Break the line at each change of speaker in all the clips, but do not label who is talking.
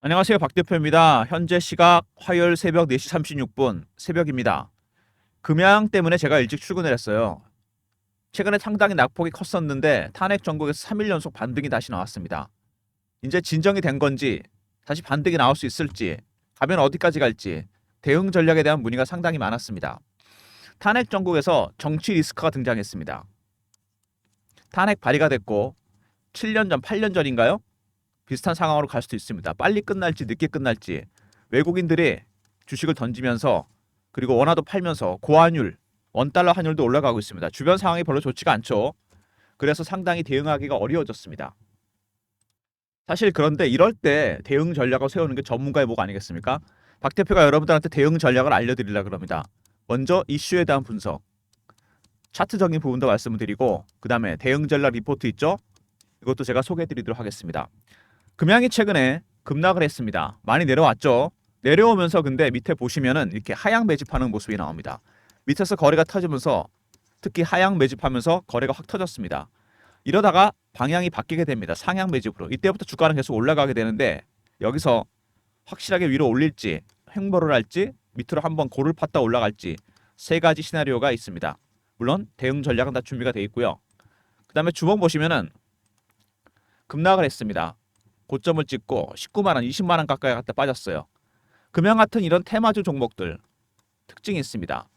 안녕하세요. 박 대표입니다. 현재 시각 화요일 새벽 4시 36분 새벽입니다. 금양 때문에 제가 일찍 출근을 했어요. 최근에 상당히 낙폭이 컸었는데 탄핵 전국에서 3일 연속 반등이 다시 나왔습니다. 이제 진정이 된 건지 다시 반등이 나올 수 있을지 가면 어디까지 갈지 대응 전략에 대한 문의가 상당히 많았습니다. 탄핵 전국에서 정치 리스크가 등장했습니다. 탄핵 발의가 됐고 7년 전, 8년 전인가요? 비슷한 상황으로 갈 수도 있습니다. 빨리 끝날지 늦게 끝날지 외국인들이 주식을 던지면서 그리고 원화도 팔면서 고환율, 원달러 환율도 올라가고 있습니다. 주변 상황이 별로 좋지가 않죠. 그래서 상당히 대응하기가 어려워졌습니다. 사실 그런데 이럴 때 대응 전략을 세우는 게 전문가의 목 아니겠습니까? 박 대표가 여러분들한테 대응 전략을 알려드리려고 합니다. 먼저 이슈에 대한 분석, 차트적인 부분도 말씀을 드리고 그 다음에 대응 전략 리포트 있죠? 이것도 제가 소개해드리도록 하겠습니다. 금양이 최근에 급락을 했습니다. 많이 내려왔죠. 내려오면서 근데 밑에 보시면은 이렇게 하향 매집하는 모습이 나옵니다. 밑에서 거래가 터지면서 특히 하향 매집하면서 거래가 확 터졌습니다. 이러다가 방향이 바뀌게 됩니다. 상향 매집으로. 이때부터 주가는 계속 올라가게 되는데 여기서 확실하게 위로 올릴지 횡보를 할지 밑으로 한번 고를 팠다 올라갈지 세 가지 시나리오가 있습니다. 물론 대응 전략은 다 준비가 되어 있고요. 그 다음에 주봉 보시면은 급락을 했습니다. 고점을 찍고 19만 원, 20만 원 가까이 갔다 빠졌어요. 금양 같은 이런 테마주 종목들 특징이 있습니다.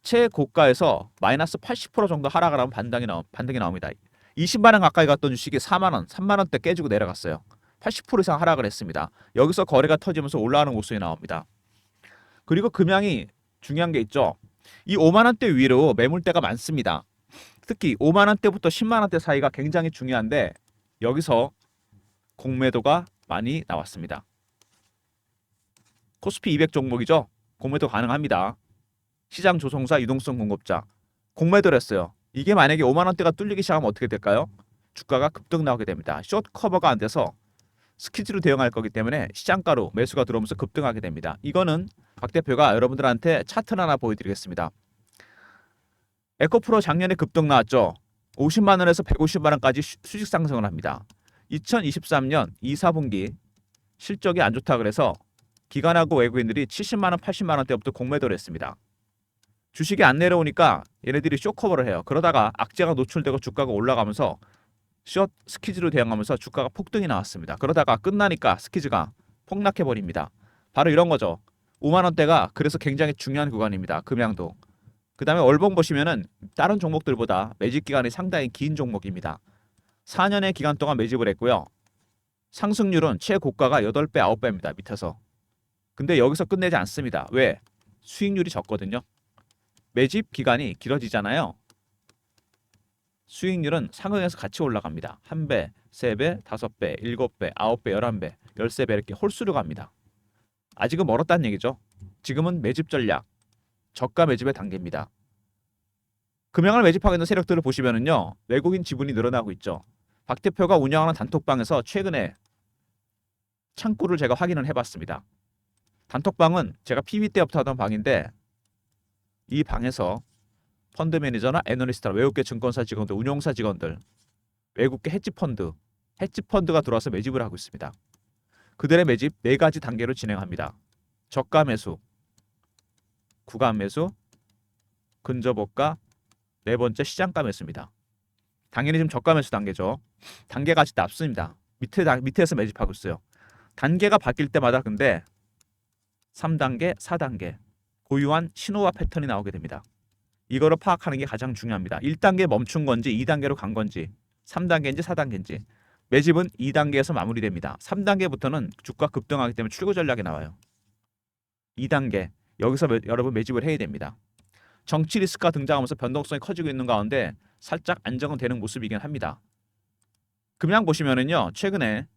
최고가에서 마이너스 80% 정도 하락을 하면 반등이 나옵니다. 20만 원 가까이 갔던 주식이 4만 원, 3만 원대 깨지고 내려갔어요. 80% 이상 하락을 했습니다. 여기서 거래가 터지면서 올라가는 모습이 나옵니다. 그리고 금양이 중요한 게 있죠. 이 5만 원대 위로 매물대가 많습니다. 특히 5만 원대부터 10만 원대 사이가 굉장히 중요한데 여기서 공매도가 많이 나왔습니다. 코스피 200 종목이죠. 공매도 가능합니다. 시장 조성사 유동성 공급자 공매도를 했어요. 이게 만약에 5만 원대가 뚫리기 시작하면 어떻게 될까요? 주가가 급등 나오게 됩니다. 숏 커버가 안 돼서 스키즈로 대응할 거기 때문에 시장가로 매수가 들어오면서 급등하게 됩니다. 이거는 박 대표가 여러분들한테 차트를 하나 보여드리겠습니다. 에코프로 작년에 급등 나왔죠. 50만 원에서 150만 원까지 수직 상승을 합니다. 2023년 2, 4분기 실적이 안 좋다 그래서 기관하고 외국인들이 70만 원, 80만 원대부터 공매도를 했습니다. 주식이 안 내려오니까 얘네들이 쇼커버를 해요. 그러다가 악재가 노출되고 주가가 올라가면서 숏 스키즈로 대응하면서 주가가 폭등이 나왔습니다. 그러다가 끝나니까 스키즈가 폭락해버립니다. 바로 이런 거죠. 5만 원대가 그래서 굉장히 중요한 구간입니다. 금양도. 그 다음에 월봉 보시면은 다른 종목들보다 매집 기간이 상당히 긴 종목입니다. 4년의 기간 동안 매집을 했고요. 상승률은 최고가가 8배, 9배입니다. 밑에서. 근데 여기서 끝내지 않습니다. 왜? 수익률이 적거든요. 매집 기간이 길어지잖아요. 수익률은 상응해서 같이 올라갑니다. 1배, 3배, 5배, 7배, 9배, 11배, 13배 이렇게 홀수로 갑니다. 아직은 멀었다는 얘기죠. 지금은 매집 전략, 저가 매집의 단계입니다. 금양을 매집하고 있는 세력들을 보시면은요. 외국인 지분이 늘어나고 있죠. 박 대표가 운영하는 단톡방에서 최근에 창구를 제가 확인을 해봤습니다. 단톡방은 제가 PB 때부터 하던 방인데 이 방에서 펀드 매니저나 애널리스트나 외국계 증권사 직원들, 운용사 직원들, 외국계 헤지펀드가 들어와서 매집을 하고 있습니다. 그들의 매집 4가지 단계로 진행합니다. 저가 매수, 구간 매수, 근저보가, 4번째 시장가 매수입니다. 당연히 지금 저가 매수 단계죠. 단계가 아직 낮습니다. 밑에서 매집하고 있어요. 단계가 바뀔 때마다 근데 3단계, 4단계 고유한 신호와 패턴이 나오게 됩니다. 이거를 파악하는 게 가장 중요합니다. 1단계 멈춘 건지 2단계로 간 건지 3단계인지 4단계인지 매집은 2단계에서 마무리됩니다. 3단계부터는 주가 급등하기 때문에 출구 전략이 나와요. 2단계 여기서 여러분 매집을 해야 됩니다. 정치 리스크가 등장하면서 변동성이 커지고 있는 가운데 살짝 안정은 되는 모습이긴 합니다. 금양 보시면은요. 최근에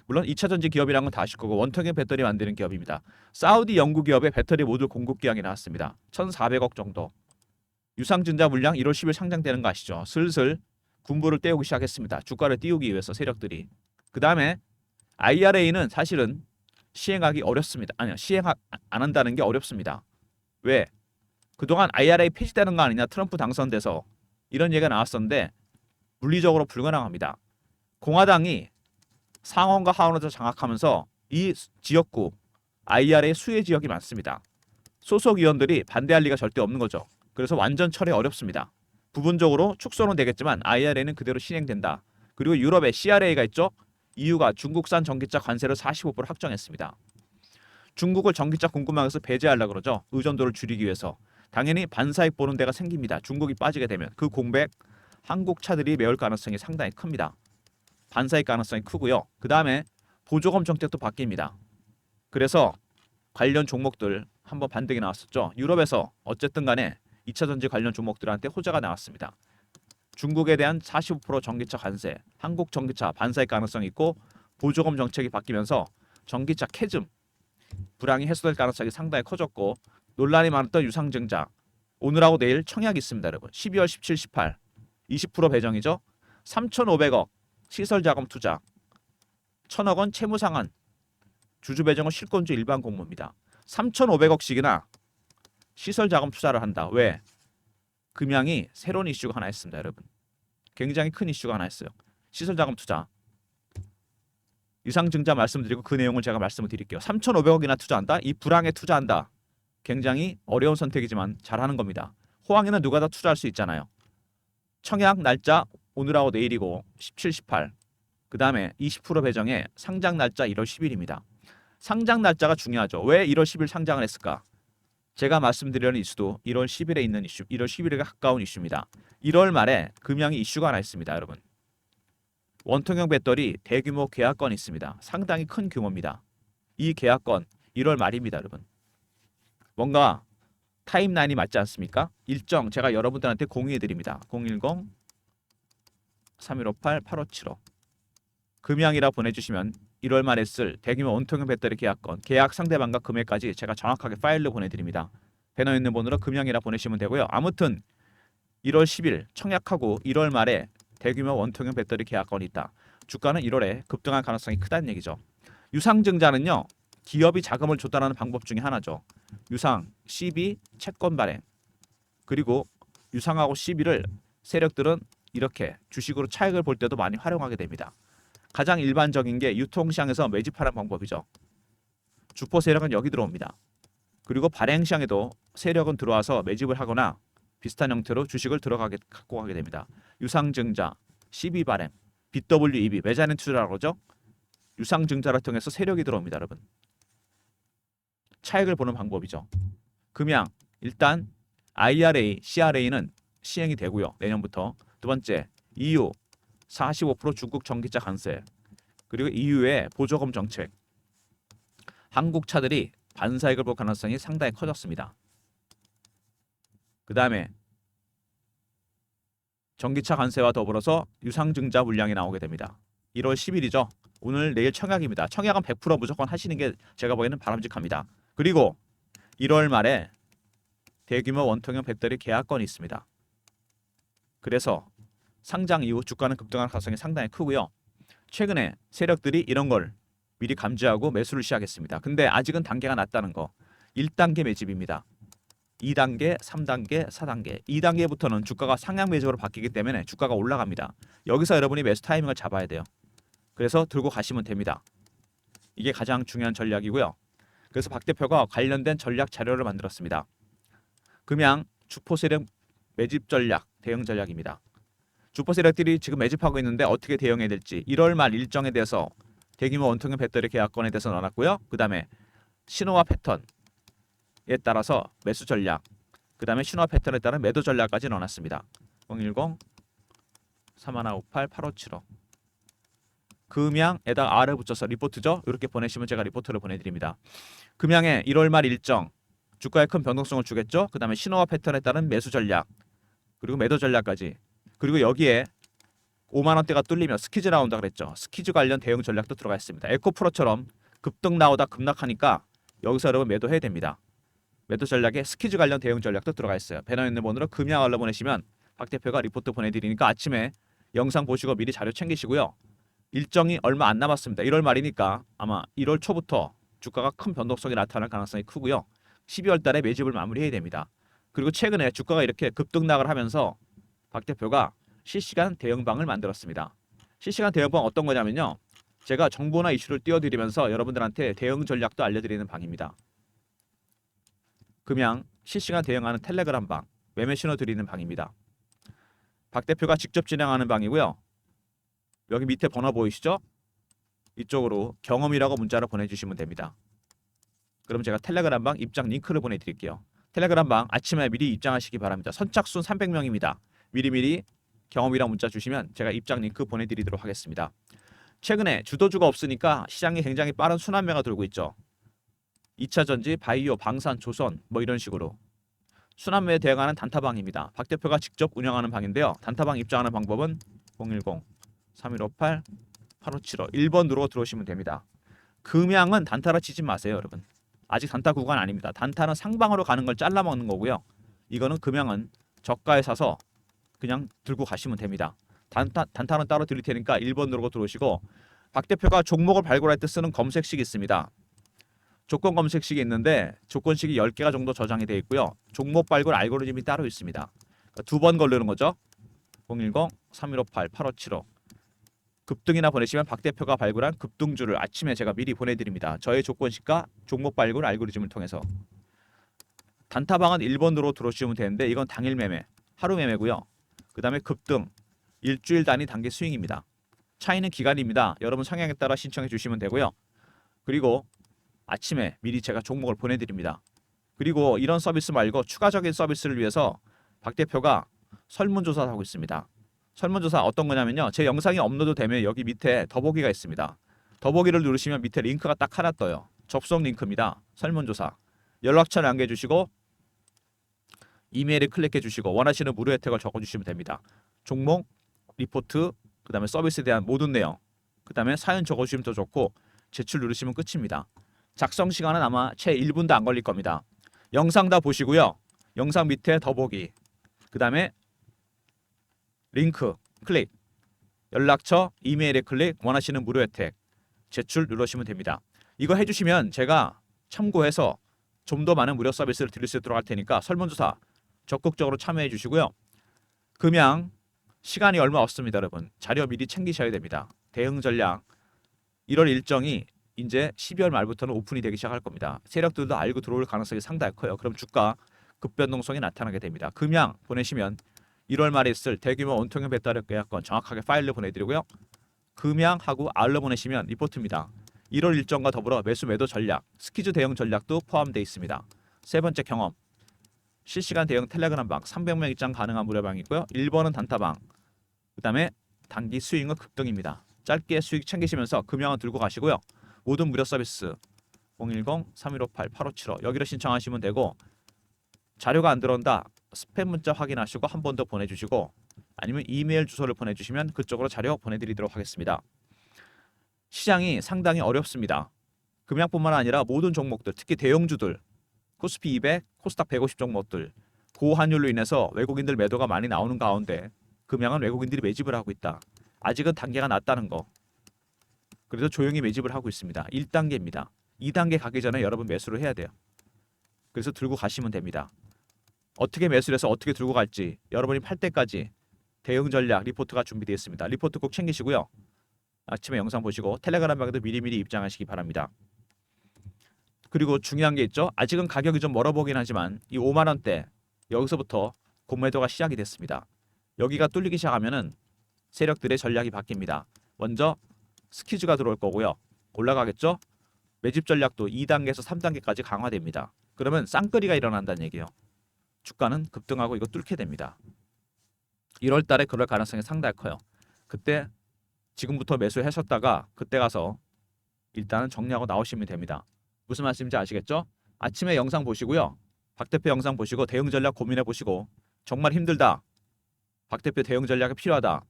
물론 2차 전지 기업이라는 건 다 아실 거고 원통형 배터리 만드는 기업입니다. 사우디 연구 기업의 배터리 모듈 공급 기한이 나왔습니다. 1,400억 정도. 유상증자 물량 1월 10일 상장되는 거 아시죠? 슬슬 군부를 떼우기 시작했습니다. 주가를 띄우기 위해서 세력들이. 그 다음에 IRA는 사실은 시행하기 어렵습니다. 아니요. 시행 안 한다는 게 어렵습니다. 왜? 그동안 IRA 폐지되는 거 아니냐 트럼프 당선돼서 이런 얘기가 나왔었는데 물리적으로 불가능합니다. 공화당이 상원과 하원에서 장악하면서 이 지역구 IRA 수혜 지역이 많습니다. 소속 의원들이 반대할 리가 절대 없는 거죠. 그래서 완전 철회 어렵습니다. 부분적으로 축소는 되겠지만 IRA는 그대로 진행된다. 그리고 유럽에 CRA가 있죠. EU가 중국산 전기차 관세를 45% 확정했습니다. 중국을 전기차 공급망에서 배제하려고 그러죠. 의존도를 줄이기 위해서. 당연히 반사익 보는 데가 생깁니다. 중국이 빠지게 되면 그 공백 한국 차들이 메울 가능성이 상당히 큽니다. 반사익 가능성이 크고요. 그 다음에 보조금 정책도 바뀝니다. 그래서 관련 종목들 한번 반등이 나왔었죠. 유럽에서 어쨌든 간에 2차 전지 관련 종목들한테 호재가 나왔습니다. 중국에 대한 45% 전기차 관세, 한국 전기차 반사익 가능성이 있고 보조금 정책이 바뀌면서 전기차 캐즘 불황이 해소될 가능성이 상당히 커졌고 논란이 많았던 유상증자 오늘하고 내일 청약이 있습니다. 여러분 12월 17, 18 20% 배정이죠. 3,500억 시설자금 투자 1,000억 원 채무상환 주주 배정은 실권주 일반 공모입니다. 3,500억씩이나 시설자금 투자를 한다. 왜? 금양이 새로운 이슈가 하나 있습니다. 여러분 굉장히 큰 이슈가 하나 있어요. 시설자금 투자 유상증자 말씀드리고 그 내용을 제가 말씀을 드릴게요. 3,500억이나 투자한다? 이 불황에 투자한다. 굉장히 어려운 선택이지만 잘하는 겁니다. 호황에는 누가 다 투자할 수 있잖아요. 청약 날짜 오늘하고 내일이고 17, 18 그 다음에 20% 배정에 상장 날짜 1월 10일입니다. 상장 날짜가 중요하죠. 왜 1월 10일 상장을 했을까? 제가 말씀드리려는 이슈도 1월 10일에 있는 이슈, 1월 10일에 가까운 이슈입니다. 1월 말에 금양이 이슈가 하나 있습니다. 여러분 원통형 배터리 대규모 계약건이 있습니다. 상당히 큰 규모입니다. 이 계약건 1월 말입니다. 여러분 뭔가 타임라인이 맞지 않습니까? 일정 제가 여러분들한테 공유해드립니다. 010-3158-8575 금양이라 보내주시면 1월 말에 쓸 대규모 원통형 배터리 계약건 계약 상대방과 금액까지 제가 정확하게 파일로 보내드립니다. 배너 있는 번호로 금양이라 보내시면 되고요. 아무튼 1월 10일 청약하고 1월 말에 대규모 원통형 배터리 계약건이 있다. 주가는 1월에 급등할 가능성이 크다는 얘기죠. 유상증자는요. 기업이 자금을 조달하는 방법 중에 하나죠. 유상, CB, 채권 발행 그리고 유상하고 CB를 세력들은 이렇게 주식으로 차익을 볼 때도 많이 활용하게 됩니다. 가장 일반적인 게 유통시장에서 매집하는 방법이죠. 주포 세력은 여기 들어옵니다. 그리고 발행시장에도 세력은 들어와서 매집을 하거나 비슷한 형태로 주식을 갖고 가게 됩니다. 유상증자, CB 발행, BWEB, 매자는 투자라고 그러죠. 유상증자를 통해서 세력이 들어옵니다. 여러분. 차익을 보는 방법이죠. 금양, 일단 IRA, CRA는 시행이 되고요. 내년부터. 두 번째, EU 45% 중국 전기차 관세 그리고 EU의 보조금 정책 한국 차들이 반사익을 볼 가능성이 상당히 커졌습니다. 그 다음에 전기차 관세와 더불어서 유상증자 물량이 나오게 됩니다. 1월 10일이죠. 오늘 내일 청약입니다. 청약은 100% 무조건 하시는 게 제가 보기에는 바람직합니다. 그리고 1월 말에 대규모 원통형 배터리 계약건이 있습니다. 그래서 상장 이후 주가는 급등할 가능성이 상당히 크고요. 최근에 세력들이 이런 걸 미리 감지하고 매수를 시작했습니다. 근데 아직은 단계가 낮다는 거. 1단계 매집입니다. 2단계, 3단계, 4단계. 2단계부터는 주가가 상향 매집으로 바뀌기 때문에 주가가 올라갑니다. 여기서 여러분이 매수 타이밍을 잡아야 돼요. 그래서 들고 가시면 됩니다. 이게 가장 중요한 전략이고요. 그래서 박 대표가 관련된 전략 자료를 만들었습니다. 금양 주포 세력 매집 전략, 대응 전략입니다. 주포 세력들이 지금 매집하고 있는데 어떻게 대응해야 될지 1월 말 일정에 대해서 대규모 원통형 배터리 계약건에 대해서 넣어놨고요. 그 다음에 신호와 패턴에 따라서 매수 전략, 그 다음에 신호와 패턴에 따른 매도 전략까지 넣어놨습니다. 010-3158-8575 금양에다 R을 붙여서 리포트죠. 이렇게 보내시면 제가 리포트를 보내드립니다. 금양의 1월 말 일정, 주가에 큰 변동성을 주겠죠. 그 다음에 신호와 패턴에 따른 매수 전략, 그리고 매도 전략까지. 그리고 여기에 5만 원대가 뚫리면 스키즈 나온다 그랬죠. 스키즈 관련 대응 전략도 들어가 있습니다. 에코프로처럼 급등 나오다 급락하니까 여기서 여러분 매도해야 됩니다. 매도 전략에 스키즈 관련 대응 전략도 들어가 있어요. 배너 있는 번호로 금양 알러 보내시면 박 대표가 리포트 보내드리니까 아침에 영상 보시고 미리 자료 챙기시고요. 일정이 얼마 안 남았습니다. 1월 말이니까 아마 1월 초부터 주가가 큰 변동성이 나타날 가능성이 크고요. 12월 달에 매집을 마무리해야 됩니다. 그리고 최근에 주가가 이렇게 급등락을 하면서 박 대표가 실시간 대응방을 만들었습니다. 실시간 대응방 어떤 거냐면요. 제가 정보나 이슈를 띄워드리면서 여러분들한테 대응 전략도 알려드리는 방입니다. 금양 실시간 대응하는 텔레그램 방, 매매 신호 드리는 방입니다. 박 대표가 직접 진행하는 방이고요. 여기 밑에 번호 보이시죠? 이쪽으로 경험이라고 문자를 보내주시면 됩니다. 그럼 제가 텔레그램 방 입장 링크를 보내드릴게요. 텔레그램 방 아침에 미리 입장하시기 바랍니다. 선착순 300명입니다. 미리미리 경험이랑 문자 주시면 제가 입장 링크 보내드리도록 하겠습니다. 최근에 주도주가 없으니까 시장이 굉장히 빠른 순환매가 돌고 있죠. 2차전지, 바이오, 방산, 조선 뭐 이런 식으로 순환매에 대응하는 단타방입니다. 박 대표가 직접 운영하는 방인데요. 단타방 입장하는 방법은 010-3158-8575 1번 누르고 들어오시면 됩니다. 금양은 단타로 치지 마세요, 여러분. 아직 단타 구간 아닙니다. 단타는 상방으로 가는 걸 잘라 먹는 거고요. 이거는 금양은 저가에 사서 그냥 들고 가시면 됩니다. 단타는 따로 드릴 테니까 1번 누르고 들어오시고, 박 대표가 종목을 발굴할 때 쓰는 검색식이 있습니다. 조건 검색식이 있는데 조건식이 10개가 정도 저장이 되어 있고요. 종목 발굴 알고리즘이 따로 있습니다. 그러니까 2번 걸르는 거죠. 010-3158-8575 급등이나 보내시면 박 대표가 발굴한 급등주를 아침에 제가 미리 보내드립니다. 저의 조건식과 종목 발굴 알고리즘을 통해서. 단타방은 1번으로 들어오시면 되는데 이건 당일 매매, 하루 매매고요. 그 다음에 급등, 일주일 단위 단기 스윙입니다. 차이는 기간입니다. 여러분 성향에 따라 신청해 주시면 되고요. 그리고 아침에 미리 제가 종목을 보내드립니다. 그리고 이런 서비스 말고 추가적인 서비스를 위해서 박 대표가 설문조사를 하고 있습니다. 설문조사 어떤 거냐면요. 제 영상이 업로드 되면 여기 밑에 더보기가 있습니다. 더보기를 누르시면 밑에 링크가 딱 하나 떠요. 접속 링크입니다. 설문조사. 연락처를 남겨 주시고 이메일을 클릭해 주시고 원하시는 무료 혜택을 적어 주시면 됩니다. 종목, 리포트, 그 다음에 서비스에 대한 모든 내용, 그 다음에 사연 적어 주시면 더 좋고 제출 누르시면 끝입니다. 작성 시간은 아마 채 1분도 안 걸릴 겁니다. 영상 다 보시고요. 영상 밑에 더보기, 그 다음에 링크 클릭, 연락처, 이메일에 클릭, 원하시는 무료 혜택, 제출 누르시면 됩니다. 이거 해주시면 제가 참고해서 좀 더 많은 무료 서비스를 드릴 수 있도록 할 테니까 설문조사 적극적으로 참여해 주시고요. 금양 시간이 얼마 없습니다, 여러분. 자료 미리 챙기셔야 됩니다. 대응 전략 1월 일정이 이제 12월 말부터는 오픈이 되기 시작할 겁니다. 세력들도 알고 들어올 가능성이 상당히 커요. 그럼 주가 급변동성이 나타나게 됩니다. 금양 보내시면 1월 말에 있을 대규모 원통형 배터리 계약권 정확하게 파일로 보내드리고요. 금양하고 알로 보내시면 리포트입니다. 1월 일정과 더불어 매수 매도 전략, 스키즈 대응 전략도 포함되어 있습니다. 세 번째 경험, 실시간 대응 텔레그램 방 300명 입장 가능한 무료방이 있고요. 1번은 단타방, 그 다음에 단기 수익은 급등입니다. 짧게 수익 챙기시면서 금양은 들고 가시고요. 모든 무료 서비스 010-3158-8575 여기로 신청하시면 되고, 자료가 안 들어온다 스팸 문자 확인하시고 한 번 더 보내주시고 아니면 이메일 주소를 보내주시면 그쪽으로 자료 보내드리도록 하겠습니다. 시장이 상당히 어렵습니다. 금양뿐만 아니라 모든 종목들, 특히 대형주들, 코스피 200, 코스닥 150 종목들 고환율로 인해서 외국인들 매도가 많이 나오는 가운데 금양은 외국인들이 매집을 하고 있다. 아직은 단계가 낮다는 거. 그래서 조용히 매집을 하고 있습니다. 1단계입니다. 2단계 가기 전에 여러분 매수를 해야 돼요. 그래서 들고 가시면 됩니다. 어떻게 매수를 해서 어떻게 들고 갈지 여러분이 팔 때까지 대응 전략 리포트가 준비되어 있습니다. 리포트 꼭 챙기시고요. 아침에 영상 보시고 텔레그램 방에도 미리미리 입장하시기 바랍니다. 그리고 중요한 게 있죠. 아직은 가격이 좀 멀어보긴 하지만 이 5만 원대 여기서부터 공매도가 시작이 됐습니다. 여기가 뚫리기 시작하면은 세력들의 전략이 바뀝니다. 먼저 스퀴즈가 들어올 거고요. 올라가겠죠. 매집 전략도 2단계에서 3단계까지 강화됩니다. 그러면 쌍끌이가 일어난다는 얘기예요. 주가는 급등하고 이거 뚫게 됩니다. 1월 달에 그럴 가능성이 상당히 커요. 그때 지금부터 매수하셨다가 그때 가서 일단은 정리하고 나오시면 됩니다. 무슨 말씀인지 아시겠죠? 아침에 영상 보시고요. 박 대표 영상 보시고 대응 전략 고민해 보시고 정말 힘들다. 박 대표 대응 전략이 필요하다.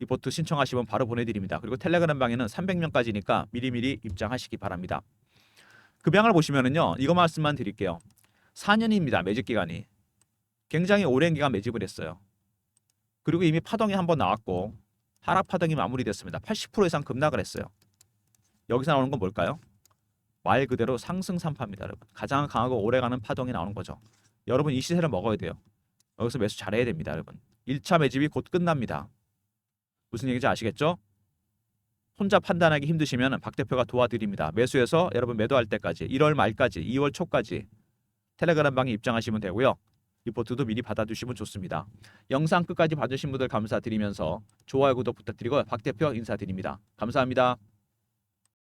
리포트 신청하시면 바로 보내드립니다. 그리고 텔레그램 방에는 300명까지니까 미리미리 입장하시기 바랍니다. 금양을 보시면은요. 이거 말씀만 드릴게요. 4년입니다. 매집 기간이. 굉장히 오랜 기간 매집을 했어요. 그리고 이미 파동이 한번 나왔고 하락 파동이 마무리됐습니다. 80% 이상 급락을 했어요. 여기서 나오는 건 뭘까요? 말 그대로 상승 산파입니다. 여러분. 가장 강하고 오래가는 파동이 나오는 거죠. 여러분 이 시세를 먹어야 돼요. 여기서 매수 잘해야 됩니다. 여러분. 1차 매집이 곧 끝납니다. 무슨 얘기인지 아시겠죠? 혼자 판단하기 힘드시면 박 대표가 도와드립니다. 매수해서 여러분 매도할 때까지 1월 말까지 2월 초까지 텔레그램 방에 입장하시면 되고요. 리포트도 미리 받아두시면 좋습니다. 영상 끝까지 봐주신 분들 감사드리면서 좋아요 구독 부탁드리고 박 대표 인사드립니다. 감사합니다.